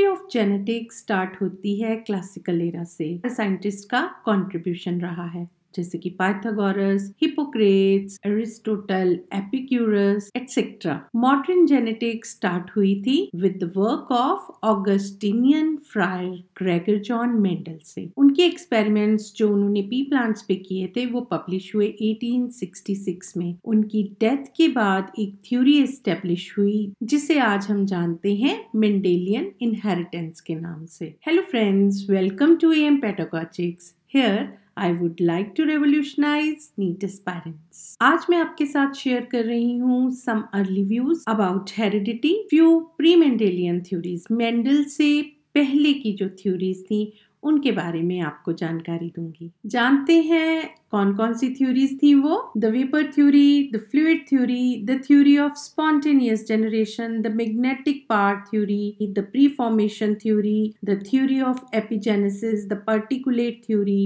Of genetics start होती है classical era से। साइंटिस्ट का कंट्रीब्यूशन रहा है, जैसे कि Pythagoras, Hippocrates, Aristotle, Epicurus etcetera. Modern genetics start हुई थी with the work of Augustinian fryer Gregor John Mendel से। उनके एक्सपेरिमेंट्स जो उन्होंने पी प्लांट्स पे किए थे वो पब्लिश हुए 1866 में। उनकी डेथ के बाद एक थ्योरी एस्टेब्लिश हुई जिसे आज हम जानते हैं मेंडेलियन इनहेरिटेंस के नाम से। Hello friends, welcome to AM Pedagogics। Here I would like to revolutionize NEET aspirants. आज मैं आपके साथ शेयर कर रही हूँ some early views about heredity, few pre-Mendelian theories. Mendel से पहले की जो थ्योरीज थी उनके बारे में आपको जानकारी दूंगी। जानते हैं कौन कौन सी थ्योरीज थी वो? The vapour theory, the fluid theory, the theory of spontaneous generation, the magnetic part theory, the preformation theory, the theory of epigenesis, the particulate theory,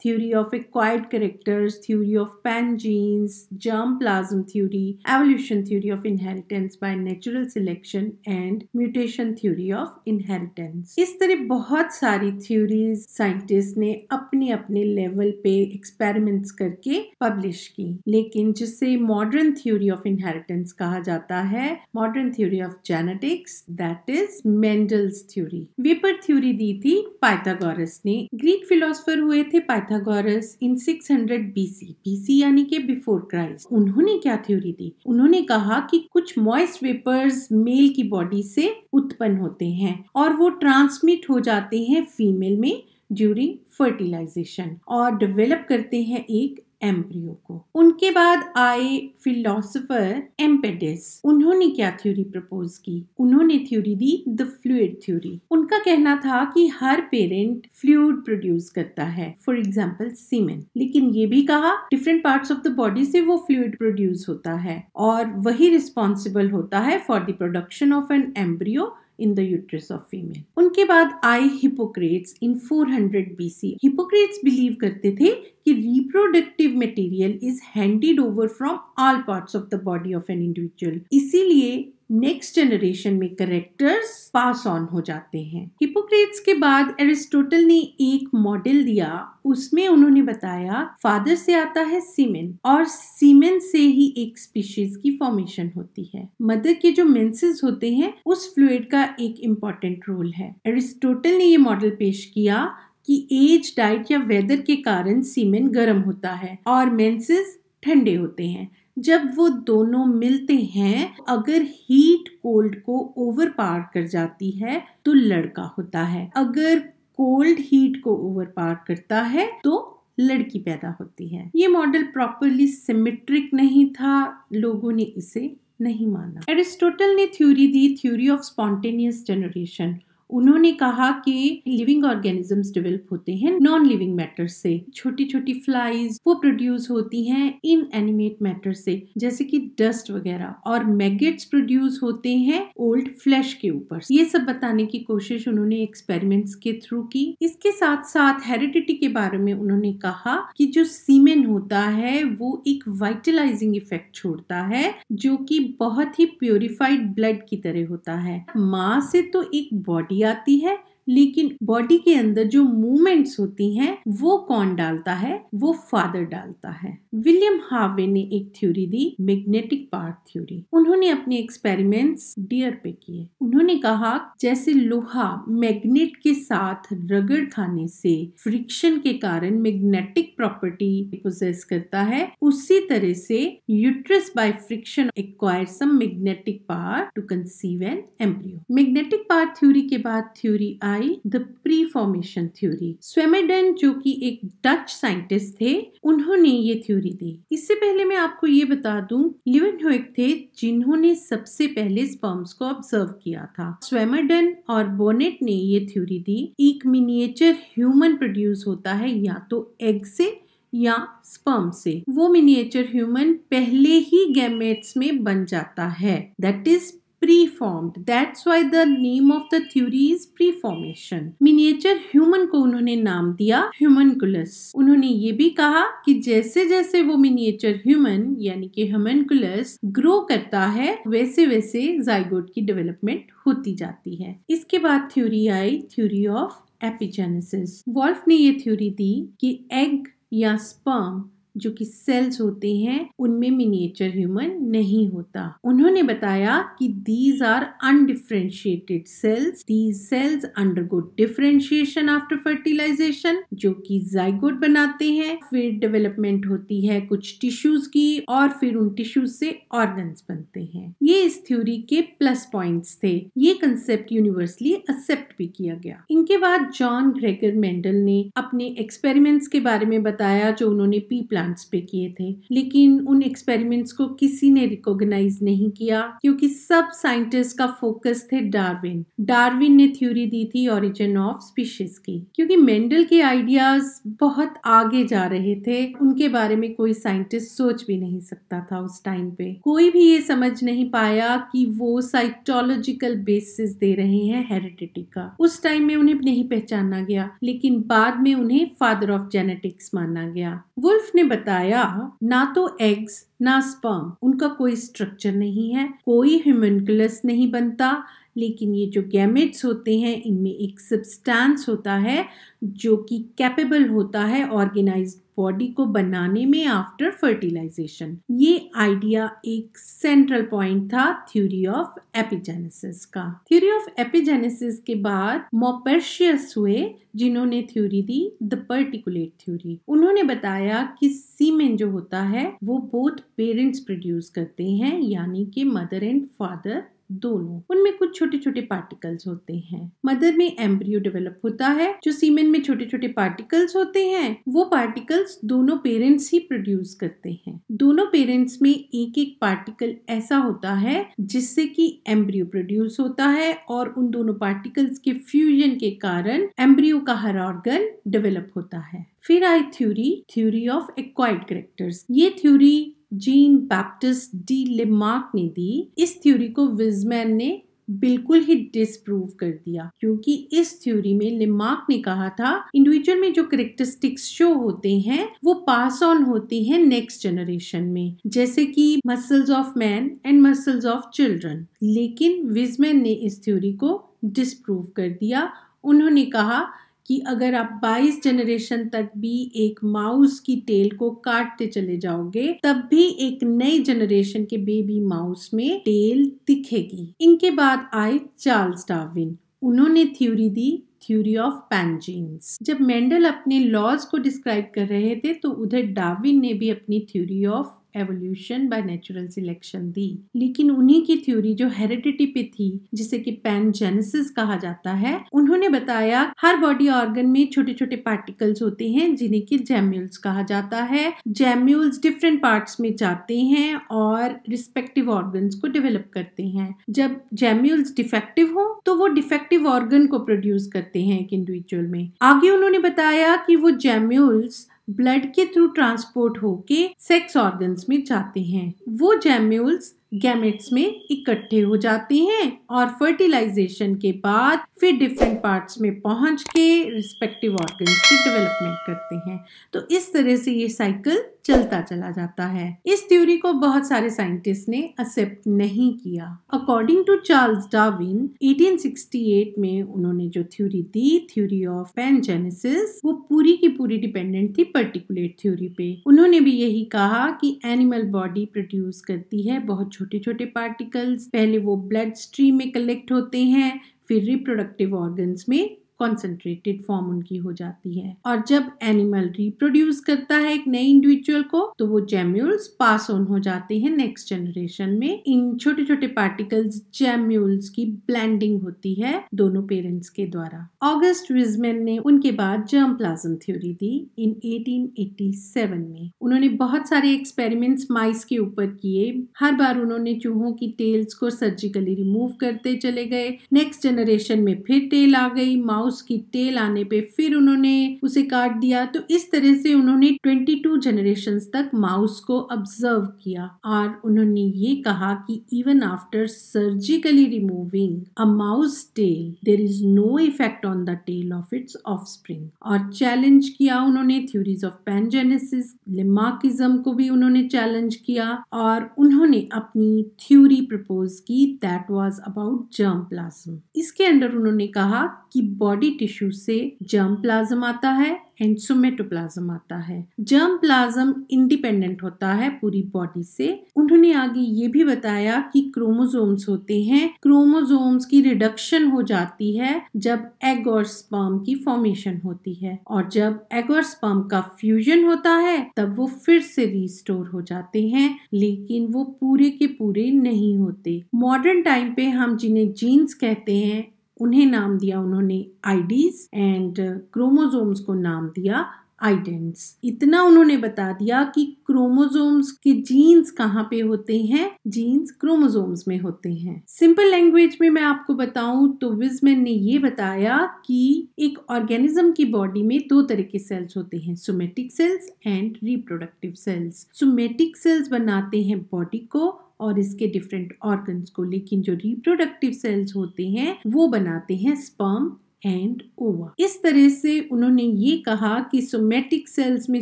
theory of acquired characters, theory of pangenes, germ plasm theory, evolution theory of inheritance by natural selection and mutation theory of inheritance। इस तरह बहुत सारी theories scientist ने अपने अपने level पे experiments करके publish की, लेकिन जिसे मॉडर्न थ्योरी ऑफ इनहेरिटेंस कहा जाता है, modern theory of genetics, that is Mendel's theory. Vapour theory दी थी पाइथागोरस ने। ग्रीक फिलोसोफर हुए थे पाइथागोरस इन 600 BC यानी कि बिफोर क्राइस्ट। उन्होंने क्या थ्योरी दी? उन्होंने कहा कि कुछ मॉइस्ट वेपर्स मेल की बॉडी से उत्पन्न होते हैं और वो ट्रांसमिट हो जाते हैं फीमेल में ड्यूरिंग फर्टिलाइजेशन और डेवलप करते हैं एक एम्ब्रियो को। उनके बाद आए फिलोसोफर एम्पेडिस। उन्होंने क्या थ्योरी प्रपोज की? उन्होंने theory the the fluid theory. उनका कहना था कि हर पेरेंट फ्लूइड प्रोड्यूस करता है, फॉर एग्जांपल सीमेन, लेकिन ये भी कहा different parts of the body से वो फ्लूइड प्रोड्यूस होता है और वही रिस्पॉन्सिबल होता है for the production of an embryo in the uterus of female। उनके बाद आए हिपोक्रेट्स इन 400 BC। हिपोक्रेट्स बिलीव करते थे कि reproductive material is handed over from all parts of the body of an individual, इसीलिए नेक्स्ट जनरेशन में characters pass on हो जाते हैं। हिपोक्रेट्स के बाद एरिस्टोटल ने एक मॉडल दिया, उसमें उन्होंने बताया फादर से आता है सीमेन और सीमेन से ही एक स्पीशीज की फॉर्मेशन होती है। मदर के जो मेंसेस होते हैं उस फ्लूइड का एक इम्पॉर्टेंट रोल है। एरिस्टोटल ने ये मॉडल पेश किया कि एज, डाइट या वेदर के कारण सीमेन गर्म होता है और मेंसेस ठंडे होते हैं। जब वो दोनों मिलते हैं, अगर हीट कोल्ड को ओवर पार कर जाती है तो लड़का होता है, अगर कोल्ड हीट को ओवर पार करता है तो लड़की पैदा होती है। ये मॉडल प्रॉपरली सिमेट्रिक नहीं था, लोगों ने इसे नहीं माना। एरिस्टोटल ने theory the theory of spontaneous generation. उन्होंने कहा कि लिविंग ऑर्गेनिजम्स डेवलप होते हैं नॉन लिविंग मैटर से। छोटी छोटी फ्लाइज वो प्रोड्यूस होती हैं इन एनिमेट मैटर से, जैसे कि डस्ट वगैरह, और मैगेट्स प्रोड्यूस होते हैं ओल्ड फ्लैश के ऊपर। ये सब बताने की कोशिश उन्होंने एक्सपेरिमेंट्स के थ्रू की। इसके साथ साथ हेरिडिटी के बारे में उन्होंने कहा कि जो सीमेन होता है वो एक वाइटलाइजिंग इफेक्ट छोड़ता है, जो कि बहुत ही प्योरिफाइड ब्लड की तरह होता है। माँ से तो एक बॉडी आती है, लेकिन बॉडी के अंदर जो मूवमेंट्स होती हैं वो कौन डालता है? वो फादर डालता है। विलियम हार्वे ने एक theory the magnetic part theory. उन्होंने अपने एक्सपेरिमेंट्स डियर पे किए। उन्होंने कहा जैसे लोहा मैग्नेट के साथ रगड़ खाने से फ्रिक्शन के कारण मैग्नेटिक प्रॉपर्टी पोजेस करता है, उसी तरह से uterus by friction acquire some magnetic part to conceive an embryo. Magnetic part theory के बाद theory the preformation theory. Swammerdam जो कि एक डच साइंटिस्ट थे, उन्होंने ये थ्योरी दी। इससे पहले मैं आपको ये बता दूं, लीवेनहोइक थे जिन्होंने सबसे पहले स्पर्म्स को ऑब्जर्व किया था। स्वेमेडन और बोनेट ने ये थ्योरी दी, एक मिनिएचर ह्यूमन प्रोड्यूस होता है या तो एग से या स्पर्म से। वो मिनिएचर ह्यूमन पहले ही गैमेट्स में बन जाता है, that is preformed. That's why the name of the theory is preformation. Miniature human को उन्होंने नाम दिया homunculus. उन्होंने ये भी कहा कि जैसे जैसे वो miniature human यानी कि homunculus ग्रो करता है वैसे वैसे zygote की डेवलपमेंट होती जाती है। इसके बाद थ्योरी आई थ्योरी ऑफ एपिजेनेसिस। वॉल्फ ने ये थ्योरी दी कि एग या स्पर्म जो कि सेल्स होते हैं उनमें मिनिएचर ह्यूमन नहीं होता। उन्होंने बताया कि these are undifferentiated cells. These cells undergo differentiation after fertilization जो कि जाइगोट बनाते हैं। फिर डेवलपमेंट होती है कुछ टिश्यूज की और फिर उन टिश्यूज से ऑर्गन्स बनते हैं। ये इस थ्योरी के प्लस पॉइंट्स थे। ये कंसेप्ट यूनिवर्सली एक्सेप्ट भी किया गया। इनके बाद जॉन ग्रेगर मेंडल ने अपने एक्सपेरिमेंट्स के बारे में बताया जो उन्होंने पी प्लांट्स पे किए थे, लेकिन उन एक्सपेरिमेंट्स को किसी ने रिकॉग्नाइज नहीं किया क्योंकि सब साइंटिस्ट का फोकस थे डार्विन। डार्विन ने थ्योरी दी थी ओरिजिन ऑफ स्पीशीज की। क्योंकि मेंडल के आइडियाज बहुत आगे जा रहे थे, उनके बारे में कोई साइंटिस्ट सोच भी नहीं सकता था उस टाइम पे। कोई भी ये समझ नहीं पाया कि वो साइटोलॉजिकल बेसिस दे रहे हैं हेरिडिटी का। उस टाइम में उन्हें नहीं पहचाना गया, लेकिन बाद में उन्हें फादर ऑफ जेनेटिक्स माना गया। वुल्फ ने बताया ना तो एग्स ना स्पर्म, उनका कोई स्ट्रक्चर नहीं है, कोई ह्यूमनकुलस नहीं बनता, लेकिन ये जो गैमेट्स होते हैं इनमें एक सब्सटेंस होता है जो कि कैपेबल होता है ऑर्गेनाइज्ड बॉडी को बनाने में आफ्टर फर्टिलाइजेशन। ये आइडिया एक सेंट्रल पॉइंट था थ्योरी ऑफ एपिजेनेसिस का। थ्योरी ऑफ एपिजेनेसिस के बाद मॉपर्शियस हुए जिन्होंने theory the the particulate theory. उन्होंने बताया कि सीमेन जो होता है वो बोथ पेरेंट्स प्रोड्यूस करते हैं, यानी कि मदर एंड फादर दोनों। उनमें कुछ छोटे छोटे पार्टिकल्स होते हैं। मदर में एम्ब्रियो डेवलप होता है। जो सीमेन में छोटे छोटे पार्टिकल्स होते हैं वो पार्टिकल्स दोनों पेरेंट्स ही प्रोड्यूस करते हैं। दोनों पेरेंट्स में एक एक पार्टिकल ऐसा होता है जिससे कि एम्ब्रियो प्रोड्यूस होता है और उन दोनों पार्टिकल्स के फ्यूजन के कारण एम्ब्रियो का हर ऑर्गन डेवलप होता है। फिर आई थ्योरी ऑफ एक्वायर्ड कैरेक्टर्स। ये theory Jean Baptiste D Lamarck ने दी। इस थ्योरी को विजमैन ने बिल्कुल ही डिसप्रूव कर दिया, क्योंकि इस थ्योरी में लेमार्क ने कहा था इंडिविजुअल में जो कैरेक्टरिस्टिक्स शो होते हैं वो पास ऑन होते हैं नेक्स्ट जनरेशन में, जैसे कि muscles of man and muscles of children. लेकिन विजमैन ने इस थ्योरी को डिसप्रूव कर दिया। उन्होंने कहा कि अगर आप 22 जनरेशन तक भी एक माउस की टेल को काटते चले जाओगे तब भी एक नई जनरेशन के बेबी माउस में टेल दिखेगी। इनके बाद आए चार्ल्स डार्विन। उन्होंने थ्योरी दी थ्योरी ऑफ पैनजीन्स। जब मेंडल अपने लॉज को डिस्क्राइब कर रहे थे तो उधर डार्विन ने भी अपनी theory of evolution by natural selection दी, लेकिन उन्हीं की थ्योरी जो हेरिडिटी पे थी जिसे कि पैनजेनेसिस कहा जाता है, उन्होंने बताया हर बॉडी ऑर्गन में छोटे छोटे पार्टिकल्स होते हैं जिन्हें कि जेम्यूल्स कहा जाता है। जेम्यूल्स डिफरेंट पार्ट्स में जाते हैं और रिस्पेक्टिव ऑर्गन्स को डेवलप करते हैं। जब जेम्यूल्स डिफेक्टिव हो तो वो डिफेक्टिव ऑर्गन को प्रोड्यूस करते हैं एक इंडिविजुअल में। आगे उन्होंने बताया कि वो जेम्यूल्स ब्लड के थ्रू ट्रांसपोर्ट होके सेक्स ऑर्गन्स में जाते हैं। वो जेम्यूल्स गैमेट्स में इकट्ठे हो जाते हैं और फर्टिलाइजेशन के बाद फिर डिफरेंट पार्ट्स में पहुंच के रिस्पेक्टिव ऑर्गन्स की डेवलपमेंट करते हैं। तो इस तरह से ये साइकिल चलता चला जाता है। इस थ्योरी को बहुत सारे साइंटिस्ट ने एक्सेप्ट नहीं किया। अकॉर्डिंग टू चार्ल्स डार्विन 1868 में उन्होंने जो थ्योरी दी थ्योरी ऑफ पैनजेनेसिस, वो पूरी की पूरी डिपेंडेंट थी पर्टिकुलेट थ्योरी पे। उन्होंने भी यही कहा कि एनिमल बॉडी प्रोड्यूस करती है बहुत छोटे छोटे पार्टिकल्स। पहले वो ब्लड स्ट्रीम में कलेक्ट होते हैं, फिर रिप्रोडक्टिव ऑर्गन्स में कॉन्सेंट्रेटेड फॉर्म उनकी हो जाती है, और जब एनिमल रिप्रोड्यूस करता है एक नए इंडिविजुअल को तो वो जेम्यूल्स पास ऑन हो जाते हैं नेक्स्ट जनरेशन में। इन छोटे छोटे पार्टिकल्स जेम्यूल्स की ब्लेंडिंग होती है दोनों पेरेंट्स के द्वारा। ऑगस्ट विजमैन ने उनके बाद जर्म प्लाज्म थ्योरी दी इन 1887 में। उन्होंने बहुत सारे एक्सपेरिमेंट्स माइस के ऊपर किए। हर बार उन्होंने चूहों की टेल्स को सर्जिकली रिमूव करते चले गए। नेक्स्ट जनरेशन में फिर टेल आ गई, माउस माउस की टेल आने पे फिर उन्होंने उसे काट दिया। तो इस तरह से उन्होंने 22 जनरेशंस तक माउस को ऑब्जर्व किया और उन्होंने ये कहा कि even after surgically removing a mouse tail there is no effect on the tail of its offspring. और चैलेंज किया उन्होंने थ्योरीज ऑफ पैनजेनेसिस, लेमार्किज्म को भी उन्होंने चैलेंज किया और उन्होंने अपनी थ्योरी प्रपोज की that was about germ plasm. इसके अंदर उन्होंने कहा कि बॉडी टिश्यू से जर्म प्लाज्म आता है एंड सोमेटोप्लाज्म आता है। जर्म प्लाज्म इंडिपेंडेंट होता है पूरी बॉडी से। उन्होंने आगे ये भी बताया कि क्रोमोसोम्स होते हैं, क्रोमोसोम्स की रिडक्शन हो जाती है जब एग और स्पर्म की फॉर्मेशन होती है और जब एग और स्पर्म का फ्यूजन होता है तब वो फिर से रिस्टोर हो जाते हैं, लेकिन वो पूरे के पूरे नहीं होते। मॉडर्न टाइम पे हम जिन्हें जीन्स कहते हैं उन्हें नाम दिया उन्होंने आईडीज एंड क्रोमोसोम्स को नाम दिया आइडेंट्स। इतना उन्होंने बता दिया कि क्रोमोसोम्स के जीन्स कहाँ पे होते हैं, जीन्स क्रोमोसोम्स में होते हैं। सिंपल लैंग्वेज में मैं आपको बताऊं तो विजमैन ने ये बताया कि एक ऑर्गेनिज्म की बॉडी में दो तरह के सेल्स होते हैं, somatic cells and reproductive cells. Somatic cells बनाते हैं बॉडी को और इसके डिफरेंट ऑर्गन्स को, लेकिन जो रिप्रोडक्टिव सेल्स होते हैं वो बनाते हैं स्पर्म एंड ओवा। इस तरह से उन्होंने ये कहा कि सोमेटिक सेल्स में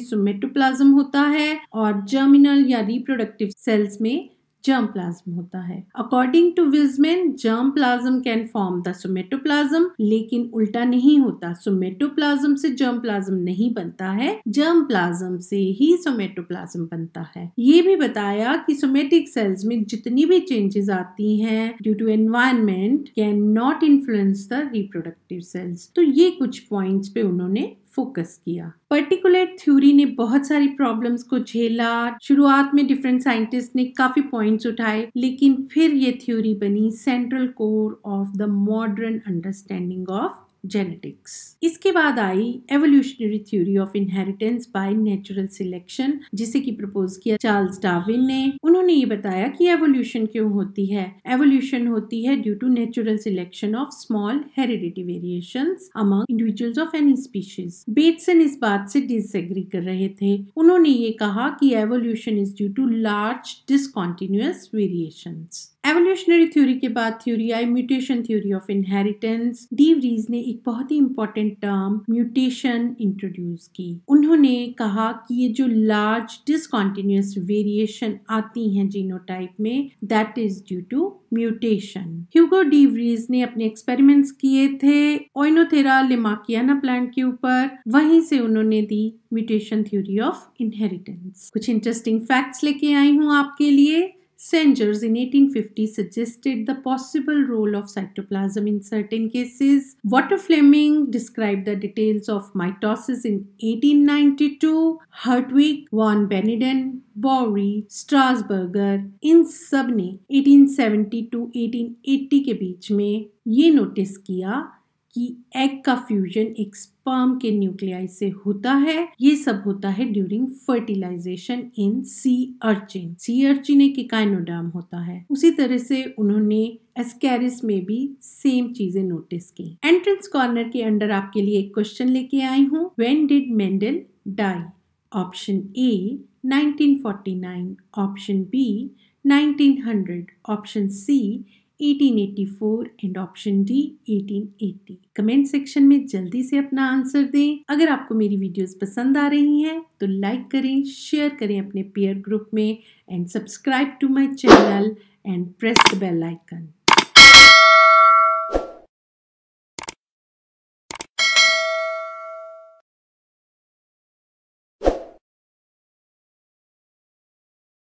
सोमेटोप्लाज्म होता है और जर्मिनल या रिप्रोडक्टिव सेल्स में जर्म प्लाज्म होता है। According to Weismann germ plasm can form the somatoplasm, लेकिन उल्टा नहीं होता। सोमेटोप्लाज्म से जर्म प्लाज्म नहीं बनता है, जर्म प्लाज्म से ही सोमेटोप्लाज्म बनता है। ये भी बताया कि सोमेटिक सेल्स में जितनी भी चेंजेस आती हैं due to environment can not influence the reproductive cells. तो ये कुछ पॉइंट्स पे उन्होंने फोकस किया। पर्टिकुलर थ्योरी ने बहुत सारी प्रॉब्लम्स को झेला। शुरुआत में डिफरेंट साइंटिस्ट ने काफी पॉइंट्स उठाए, लेकिन फिर ये थ्योरी बनी central core of the modern understanding of genetics. इसके बाद आई evolutionary theory of inheritance by natural selection, जिसे की प्रपोज किया चार्ल्स डार्विन ने। उन्होंने ये बताया कि एवोल्यूशन क्यों होती है। एवोल्यूशन होती है due to natural selection of small heredity variations among individuals of any species. Bateson इस बात से डिसएग्री कर रहे थे। उन्होंने ये कहा कि evolution is due to large discontinuous variations. Evolutionary theory के बाद थ्योरी आई mutation theory of inheritance. De Vries ने एक बहुत ही इंपॉर्टेंट टर्म म्यूटेशन इंट्रोड्यूस की। उन्होंने कहा कि ये जो लार्ज डिसकंटिन्यूअस वेरिएशन आती हैं जीनोटाइप में, that is due to mutation. Hugo de Vries ने अपने एक्सपेरिमेंट्स किए थे ओइनोथेरा लेमार्कियाना प्लांट के ऊपर, वहीं से उन्होंने दी म्यूटेशन थ्योरी ऑफ इनहेरिटेंस। कुछ इंटरेस्टिंग फैक्ट्स लेके आई हूँ आपके लिए। Sengers in 1850 suggested the possible role of cytoplasm in certain cases. Walter Fleming described the details of mitosis in 1892. Hertwig, von Beneden, Bowery, Strasburger, इन सब ने 1870 to 1880 के बीच में ये नोटिस किया कि एग का फ्यूजन एक स्पर्म के न्यूक्लियाई से होता है। ये सब होता है ड्यूरिंग फर्टिलाइजेशन इन सी अर्चिन। सी अर्चिन एक इकाइनोडर्म होता है। उसी तरह से उन्होंने एस्कैरिस में भी सेम चीजें नोटिस की। एंट्रेंस कॉर्नर के अंडर आपके लिए एक क्वेश्चन लेके आई हूँ। When did Mendel die? Option a 1949, option b 1900, option c 1884 and option d 1880। Comment section में जल्दी से अपना आंसर दें। अगर आपको मेरी वीडियोस पसंद आ रही हैं तो लाइक करें, शेयर करें अपने पीयर ग्रुप में and subscribe to my channel and press the bell icon.